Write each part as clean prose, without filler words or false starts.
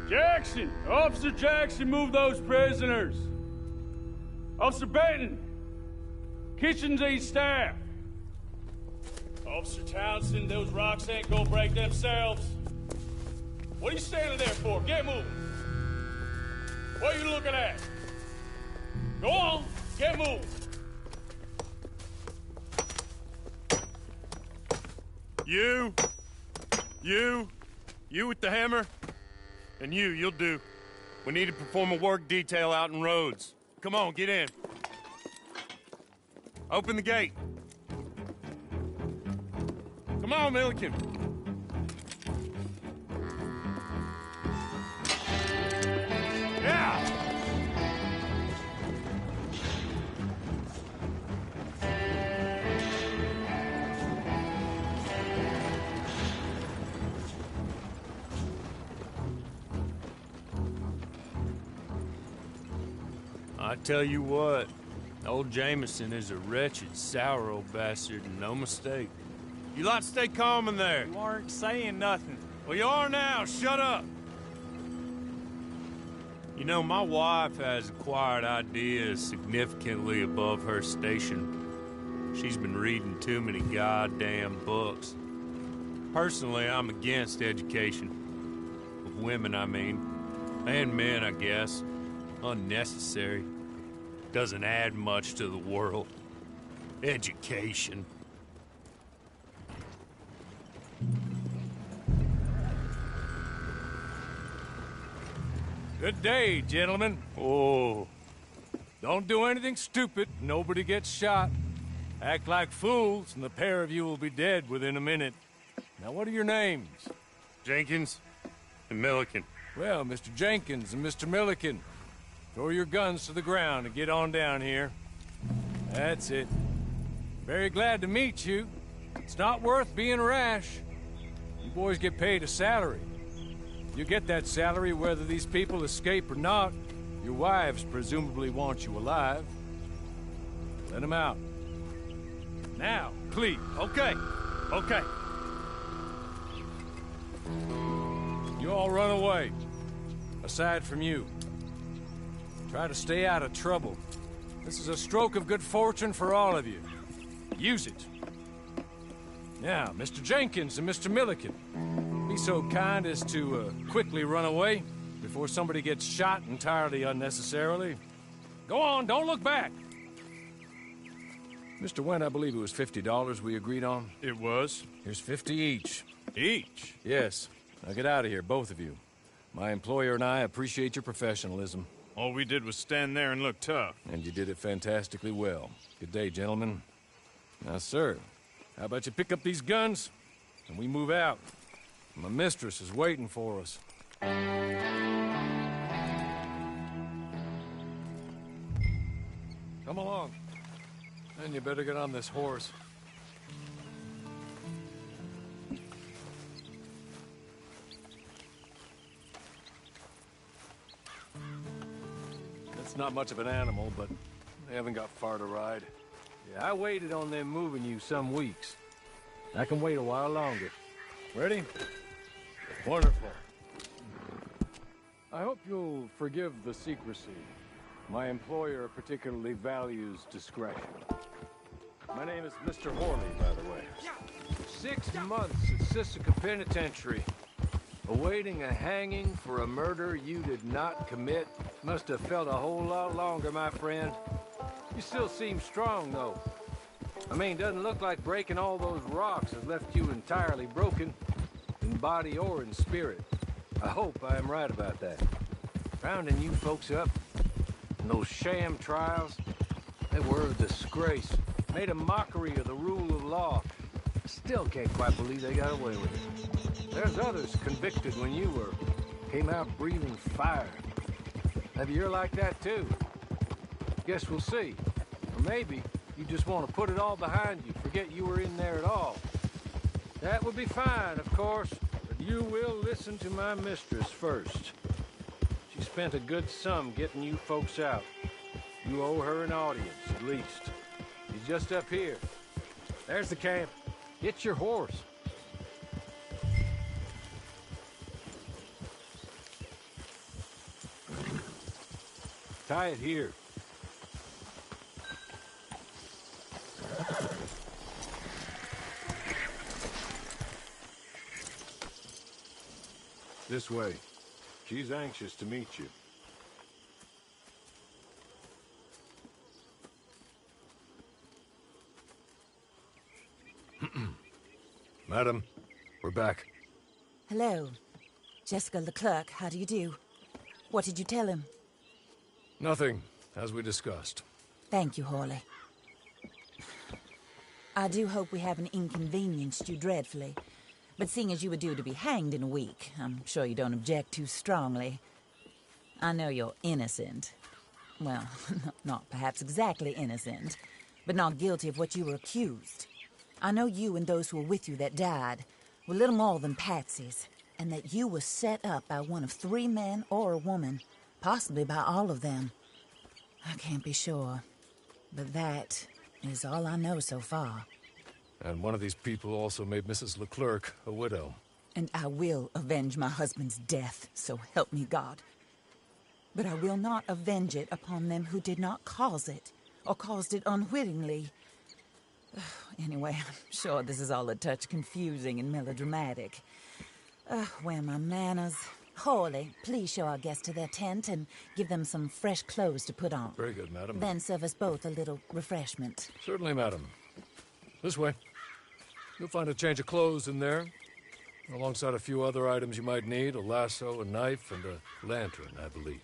Jackson! Officer Jackson, move those prisoners! Officer Benton! Kitchens aid staff! Officer Townsend, those rocks ain't gonna break themselves. What are you standing there for? Get moving! What are you looking at? Go on, get moving! You with the hammer? And you'll do. We need to perform a work detail out in Rhodes. Come on, get in. Open the gate. Come on, Milliken. Yeah! I tell you what, old Jameson is a wretched, sour old bastard, and no mistake. You lot stay calm in there. You aren't saying nothing. Well, you are now. Shut up. You know, my wife has acquired ideas significantly above her station. She's been reading too many goddamn books. Personally, I'm against education. Of women, I mean. And men, I guess. Unnecessary. Doesn't add much to the world. Education. Good day, gentlemen. Oh. Don't do anything stupid. Nobody gets shot. Act like fools, and the pair of you will be dead within a minute. Now, what are your names? Jenkins and Milliken. Well, Mr. Jenkins and Mr. Milliken, throw your guns to the ground and get on down here. That's it. Very glad to meet you. It's not worth being rash. You boys get paid a salary. You get that salary whether these people escape or not. Your wives presumably want you alive. Let them out. Now, please. Okay. You all run away. Aside from you. Try to stay out of trouble. This is a stroke of good fortune for all of you. Use it. Now, Mr. Jenkins and Mr. Milliken, be so kind as to quickly run away before somebody gets shot entirely unnecessarily. Go on, don't look back. Mr. Wendt, I believe it was $50 we agreed on. It was. Here's 50 each. Each? Yes. Now get out of here, both of you. My employer and I appreciate your professionalism. All we did was stand there and look tough. And you did it fantastically well. Good day, gentlemen. Now, sir, how about you pick up these guns, and we move out? My mistress is waiting for us. Come along. And you better get on this horse. It's not much of an animal, but they haven't got far to ride. Yeah, I waited on them moving you some weeks. I can wait a while longer. Ready? Wonderful. I hope you'll forgive the secrecy. My employer particularly values discretion. My name is Mr. Horley, by the way. 6 months at Psico Penitentiary. Awaiting a hanging for a murder you did not commit. Must have felt a whole lot longer, my friend. You still seem strong, though. I mean, doesn't look like breaking all those rocks has left you entirely broken, in body or in spirit. I hope I am right about that. Rounding you folks up, and those sham trials, they were a disgrace. Made a mockery of the rule of law. Still can't quite believe they got away with it. There's others convicted when you were. Came out breathing fire. Maybe you're like that too. Guess we'll see. Or maybe you just want to put it all behind you, forget you were in there at all. That would be fine, of course, but you will listen to my mistress first. She spent a good sum getting you folks out. You owe her an audience, at least. She's just up here. There's the camp. Get your horse. Tie it here. This way. She's anxious to meet you. Madam, we're back. Hello. Jessica Leclerc, how do you do? What did you tell him? Nothing, as we discussed. Thank you, Hawley. I do hope we haven't inconvenienced you dreadfully. But seeing as you were due to be hanged in a week, I'm sure you don't object too strongly. I know you're innocent. Well, not perhaps exactly innocent, but not guilty of what you were accused. I know you and those who were with you that died were little more than patsies, and that you were set up by one of 3 men or a woman, possibly by all of them. I can't be sure, but that is all I know so far. And one of these people also made Mrs. Leclerc a widow. And I will avenge my husband's death, so help me God. But I will not avenge it upon them who did not cause it, or caused it unwittingly. Anyway, I'm sure this is all a touch confusing and melodramatic. Where are my manners? Hawley, please show our guests to their tent and give them some fresh clothes to put on. Very good, madam. Then serve us both a little refreshment. Certainly, madam. This way. You'll find a change of clothes in there, alongside a few other items you might need, a lasso, a knife, and a lantern, I believe.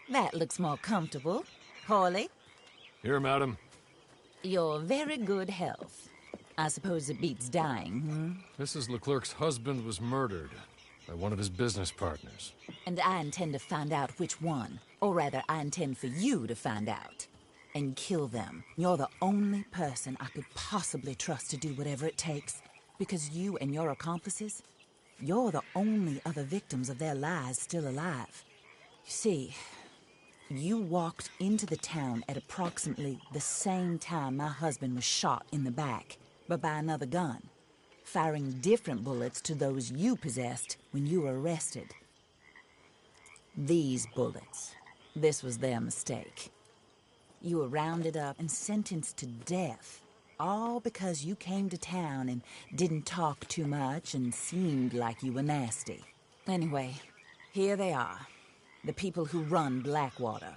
That looks more comfortable. Hawley, Here, madam. your very good health. I suppose it beats dying, Mrs. Leclerc's husband was murdered by one of his business partners. And I intend to find out which one. Or rather, I intend for you to find out. And kill them. You're the only person I could possibly trust to do whatever it takes. Because you and your accomplices, you're the only other victims of their lies still alive. You see, you walked into the town at approximately the same time my husband was shot in the back, but by another gun, firing different bullets to those you possessed when you were arrested. These bullets, this was their mistake. You were rounded up and sentenced to death, all because you came to town and didn't talk too much and seemed like you were nasty. Anyway, here they are. the people who run Blackwater.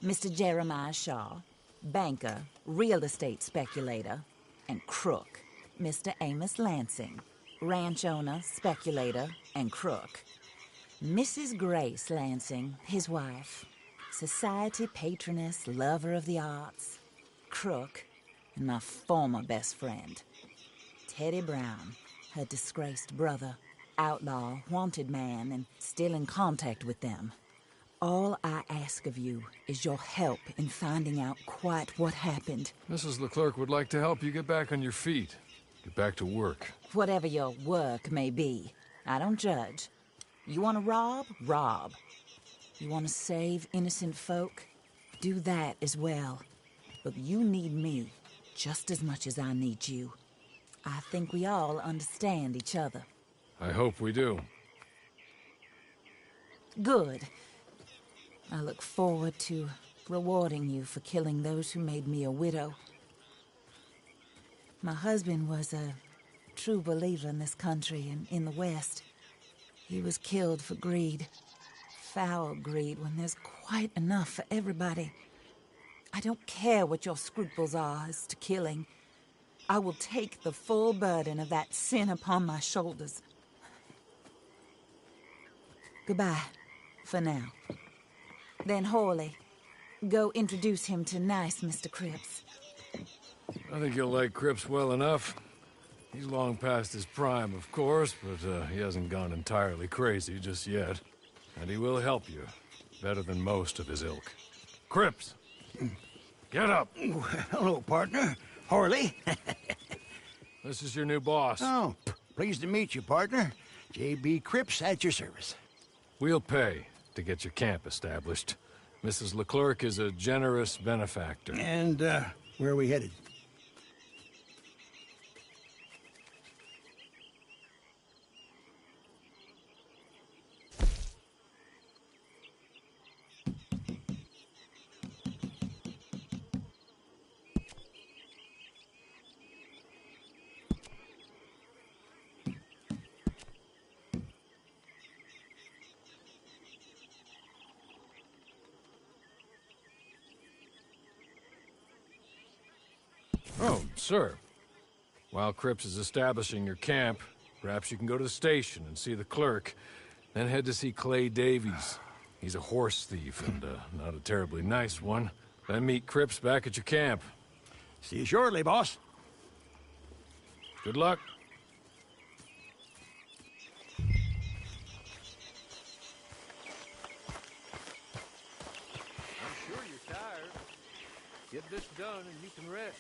Mr. Jeremiah Shaw, banker, real estate speculator, and crook. Mr. Amos Lansing, ranch owner, speculator, and crook. Mrs. Grace Lansing, his wife, society patroness, lover of the arts, crook, and my former best friend. Teddy Brown, her disgraced brother, outlaw, wanted man, and still in contact with them. All I ask of you is your help in finding out quite what happened. Mrs. Leclerc would like to help you get back on your feet. Get back to work. Whatever your work may be, I don't judge. You want to rob? Rob. You want to save innocent folk? Do that as well. But you need me just as much as I need you. I think we all understand each other. I hope we do. Good. I look forward to rewarding you for killing those who made me a widow. My husband was a true believer in this country and in the West. He was killed for greed. Foul greed when there's quite enough for everybody. I don't care what your scruples are as to killing. I will take the full burden of that sin upon my shoulders. Goodbye, for now. Then Hawley, go introduce him to nice Mr. Cripps. I think you'll like Cripps well enough. He's long past his prime, of course, but he hasn't gone entirely crazy just yet. And he will help you, better than most of his ilk. Cripps! Get up! Hello, partner. Harley. This is your new boss. Oh, pleased to meet you, partner. J.B. Cripps at your service. We'll pay to get your camp established. Mrs. Leclerc is a generous benefactor. And, where are we headed? Oh, sir. While Cripps is establishing your camp, perhaps you can go to the station and see the clerk, then head to see Clay Davies. He's a horse thief and not a terribly nice one. Then meet Cripps back at your camp. See you shortly, boss. Good luck. I'm sure you're tired. Get this done and you can rest.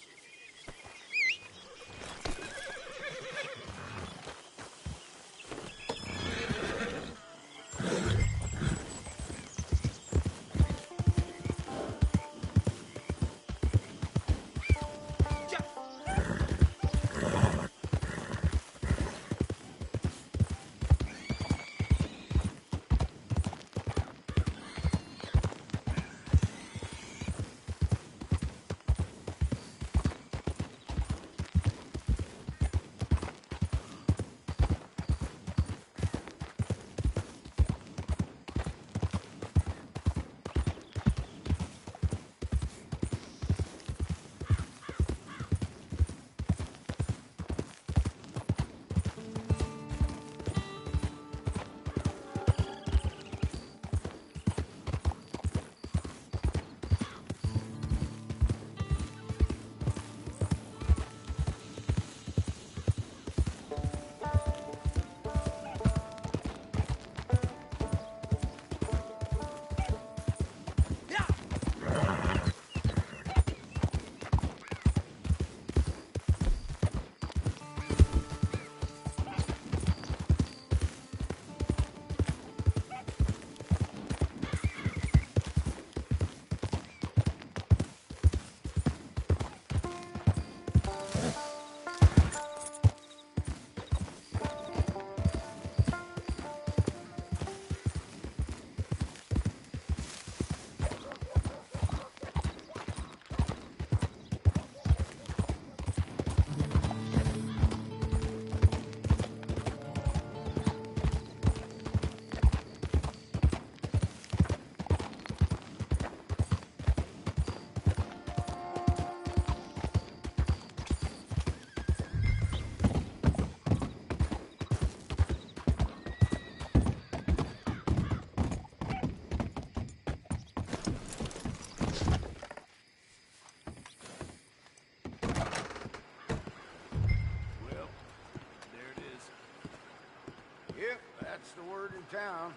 Yep, that's the word in town.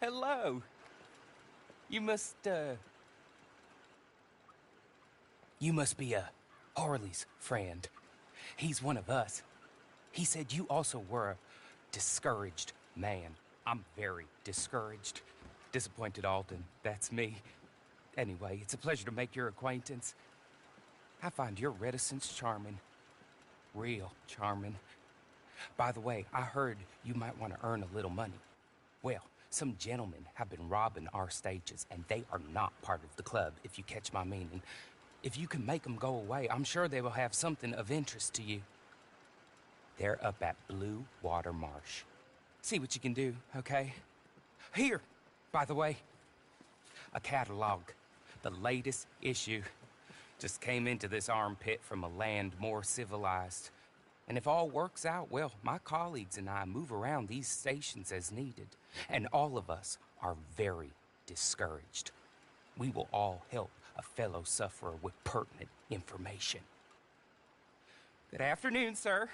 Hello. You must be Harley's friend. He's one of us. He said you also were a discouraged man. I'm very discouraged. Disappointed Alden, that's me. Anyway, it's a pleasure to make your acquaintance. I find your reticence charming. Real charming. By the way, I heard you might want to earn a little money. Well, some gentlemen have been robbing our stages, and they are not part of the club, if you catch my meaning. If you can make them go away, I'm sure they will have something of interest to you. They're up at Blue Water Marsh. See what you can do, okay? Here, by the way, a catalog. The latest issue. Just came into this armpit from a land more civilized. And if all works out, well, my colleagues and I move around these stations as needed. And all of us are very discouraged. We will all help a fellow sufferer with pertinent information. Good afternoon, sir.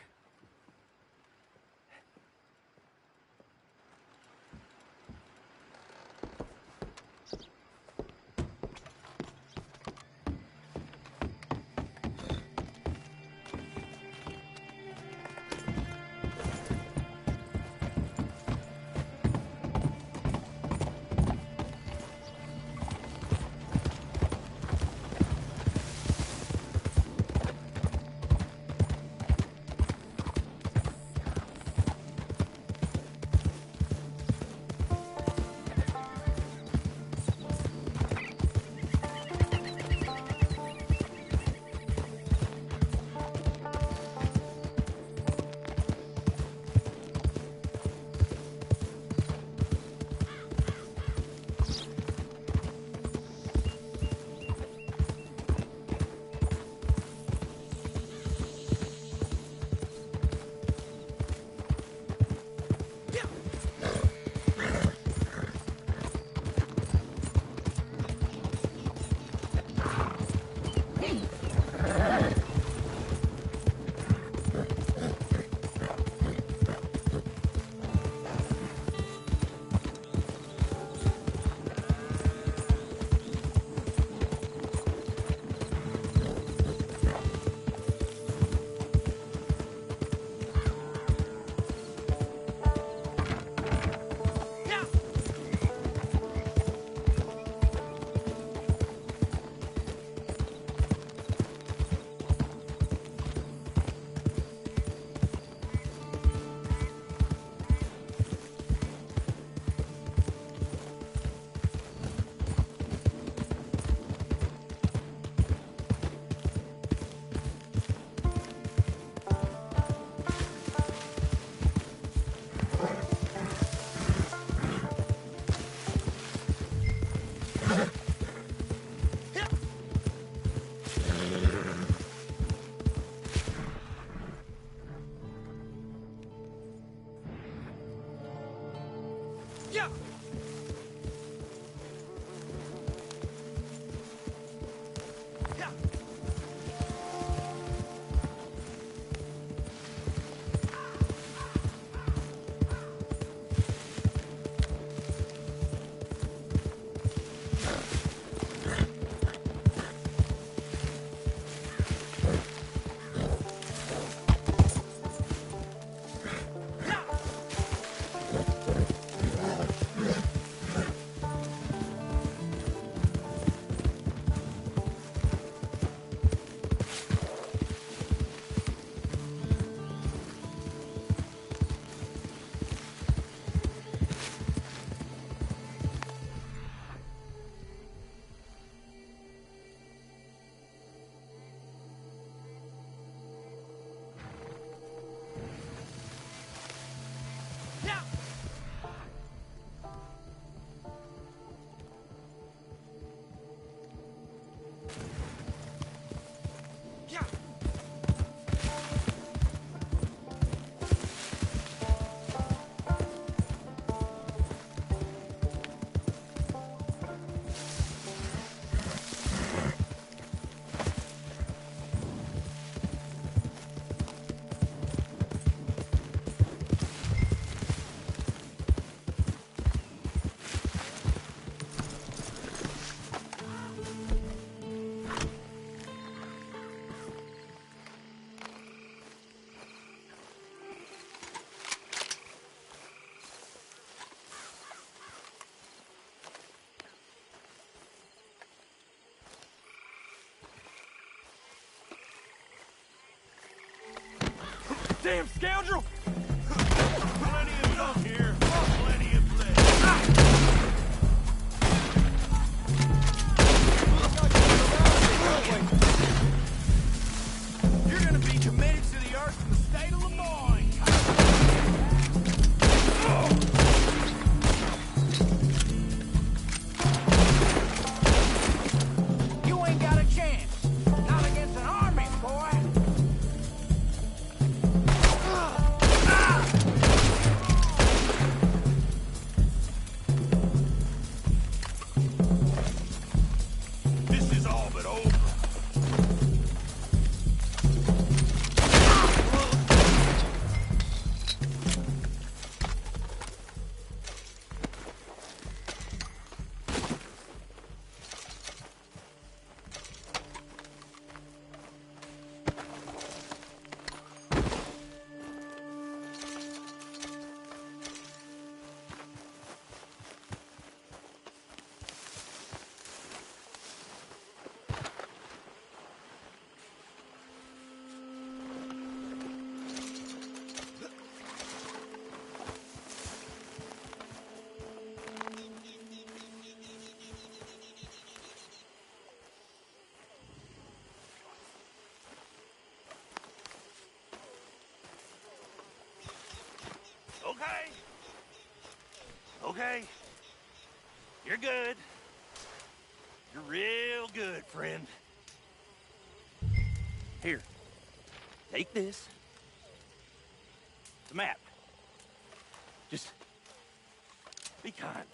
Damn scoundrel! Plenty of talk here. Plenty of flesh. You're gonna be committed to the earth in the state of Lemoyne. You ain't got a chance. Not against an army, boy. This is all but over. Okay. Okay. You're good. You're real good, friend. Here. Take this. It's a map. Just be kind.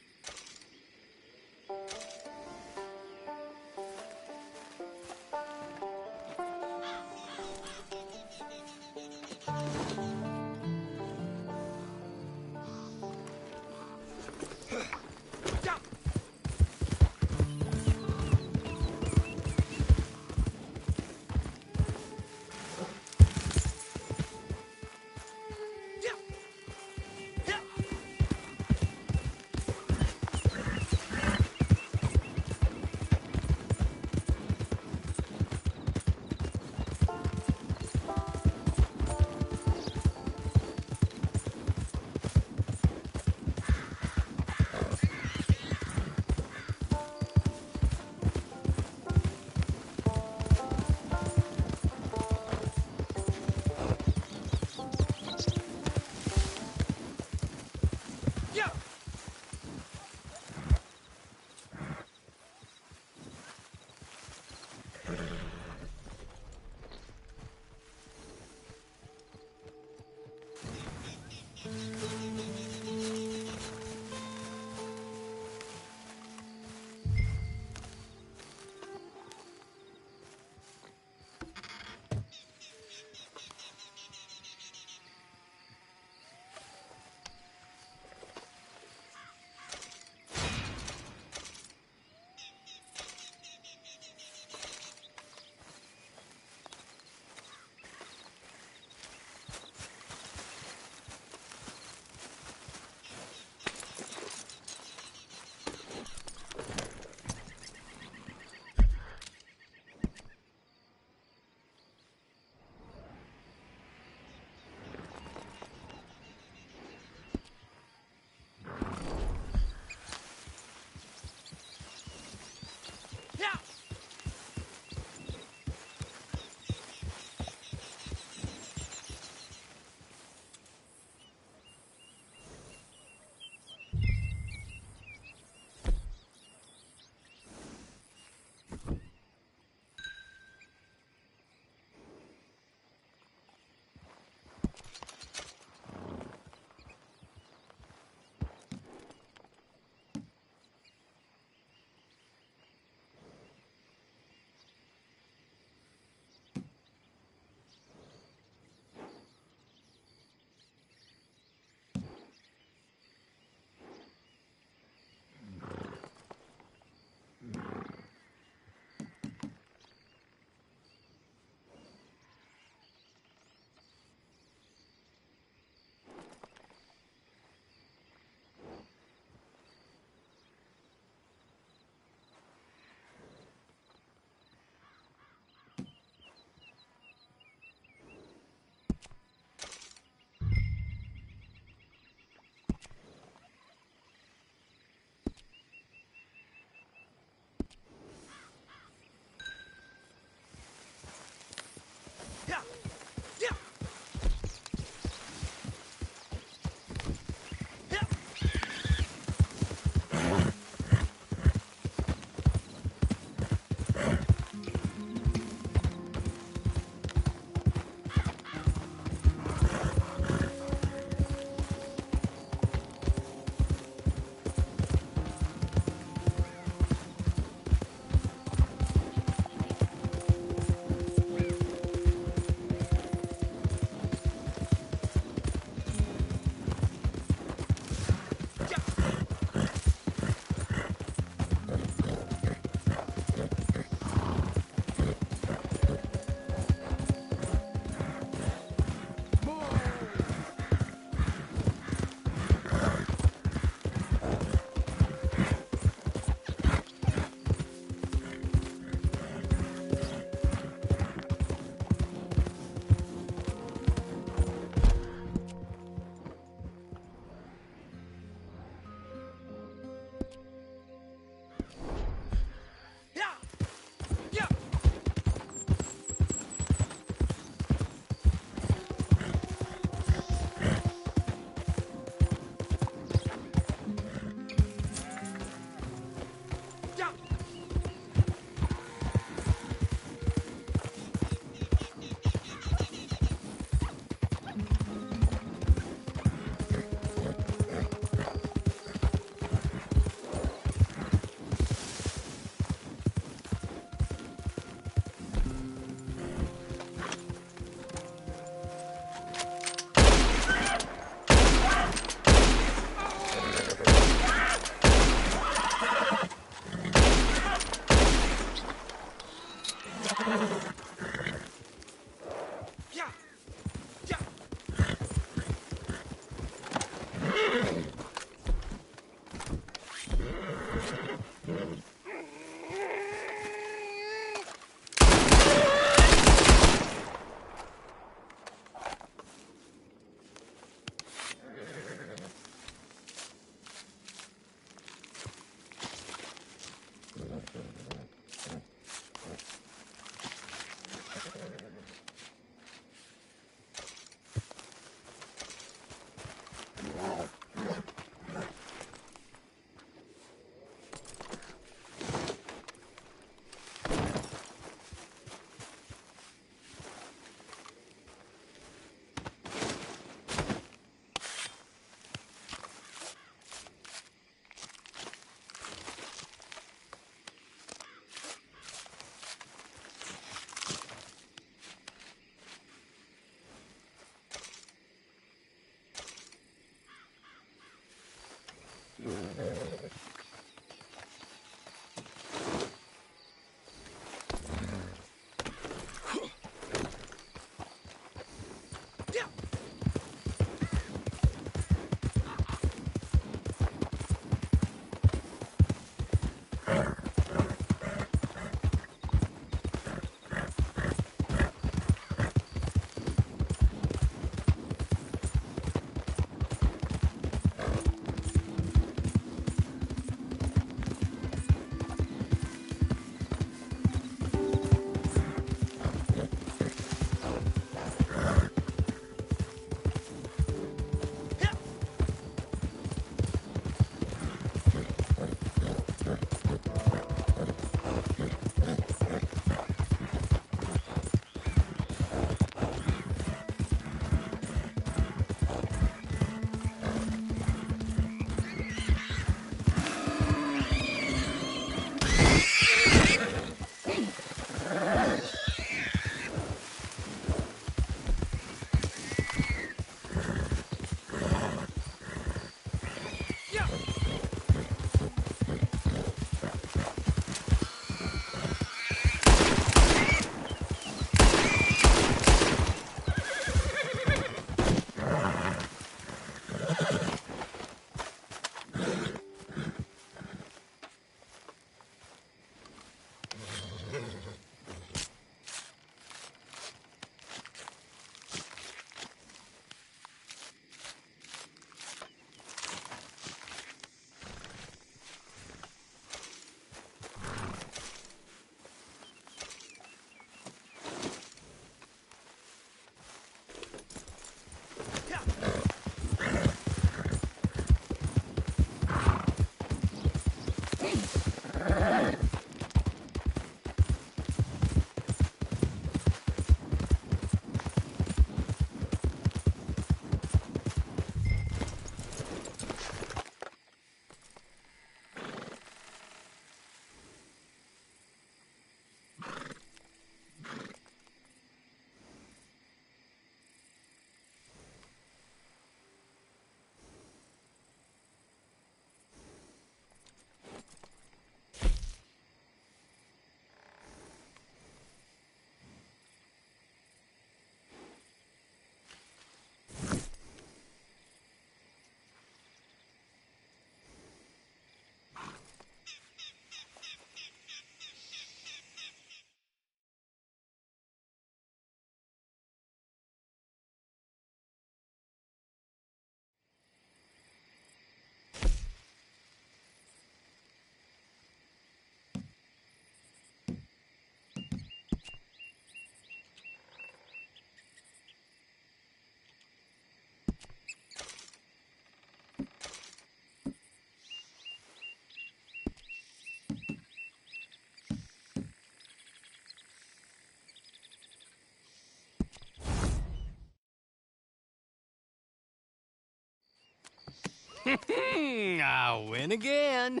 I win again.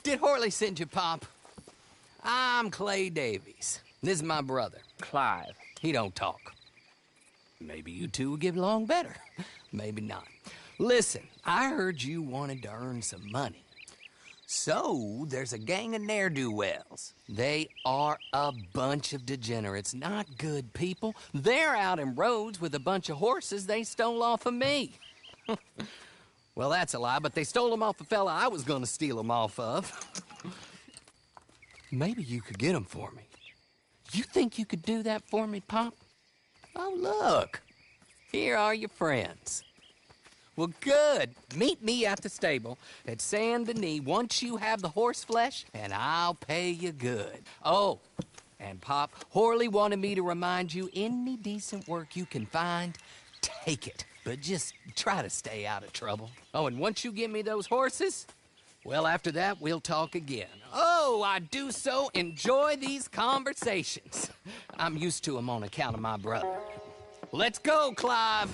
Did Horley send you, Pop? I'm Clay Davies. This is my brother, Clive. He don't talk. Maybe you two will get along better. Maybe not. Listen, I heard you wanted to earn some money. So, there's a gang of ne'er-do-wells. They are a bunch of degenerates, not good people. They're out in roads with a bunch of horses they stole off of me. Well, that's a lie, but they stole them off a fella I was gonna steal them off of. Maybe you could get them for me. You think you could do that for me, Pop? Oh, look. Here are your friends. Well, good. Meet me at the stable at Saint Denis once you have the horse flesh, and I'll pay you good. Oh, and Pop, Horley wanted me to remind you, any decent work you can find, take it. But just try to stay out of trouble. Oh, and once you give me those horses, well, after that, we'll talk again. Oh, I do so enjoy these conversations. I'm used to them on account of my brother. Let's go, Clive.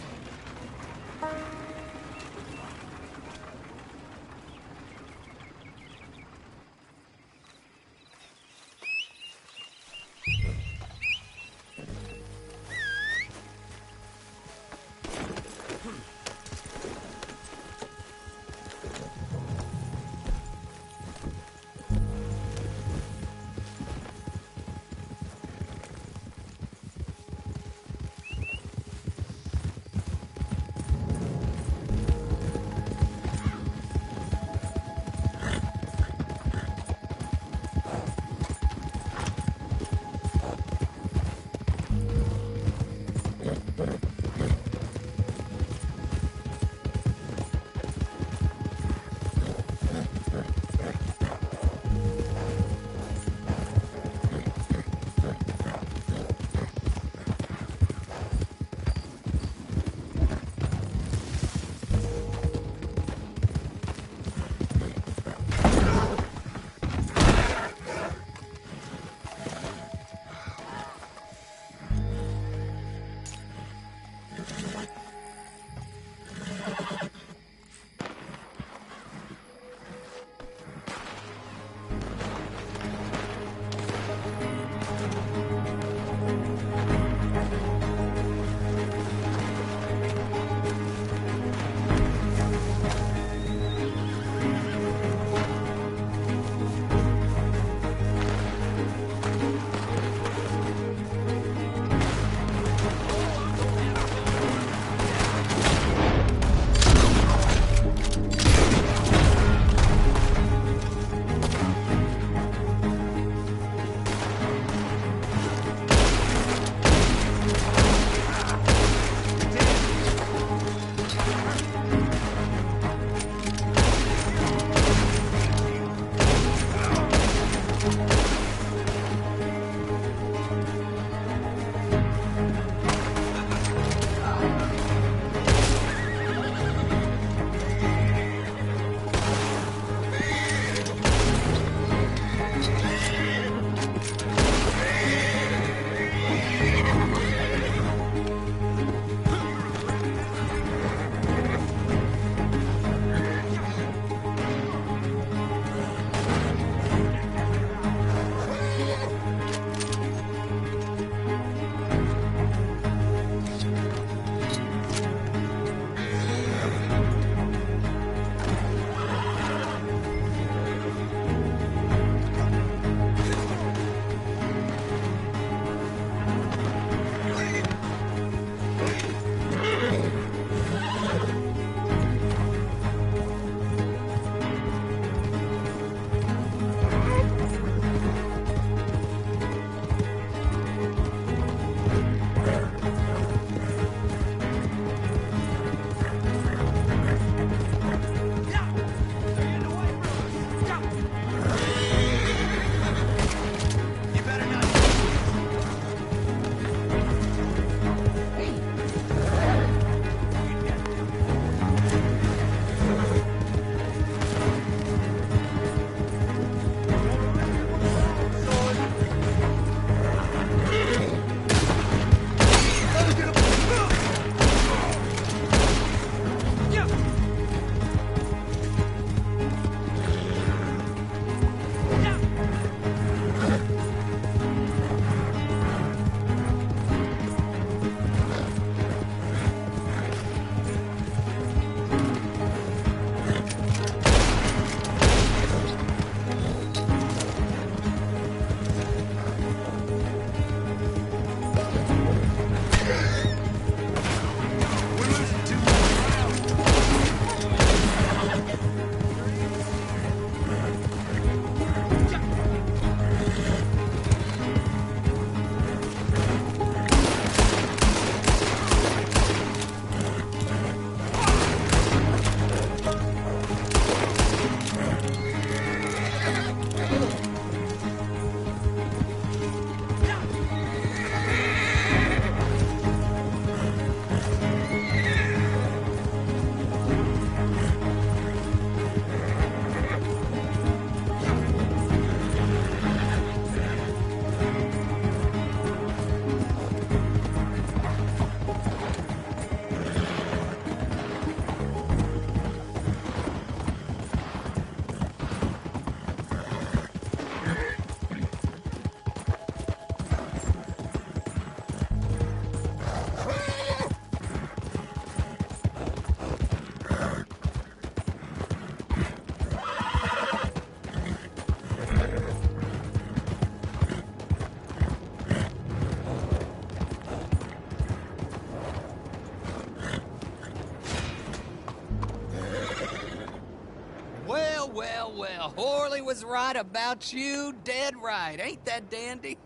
Orley was right about you, dead right. Ain't that dandy?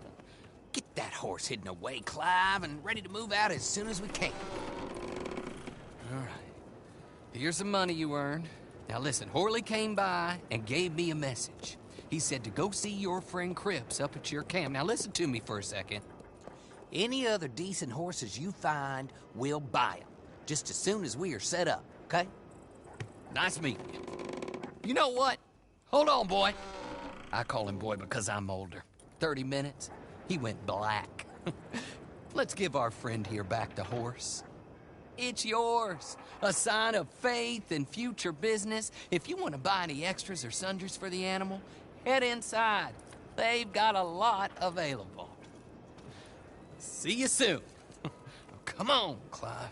Get that horse hidden away, Clive, and ready to move out as soon as we can. All right. Here's the money you earned. Now listen, Horley came by and gave me a message. He said to go see your friend Cripps up at your camp. Now listen to me for a second. Any other decent horses you find, we'll buy them. Just as soon as we are set up, okay? Nice meeting you. You know what? Hold on, boy. I call him boy because I'm older. 30 minutes, he went black. Let's give our friend here back the horse. It's yours. A sign of faith and future business. If you want to buy any extras or sundries for the animal, head inside. They've got a lot available. See you soon. Come on, Clive.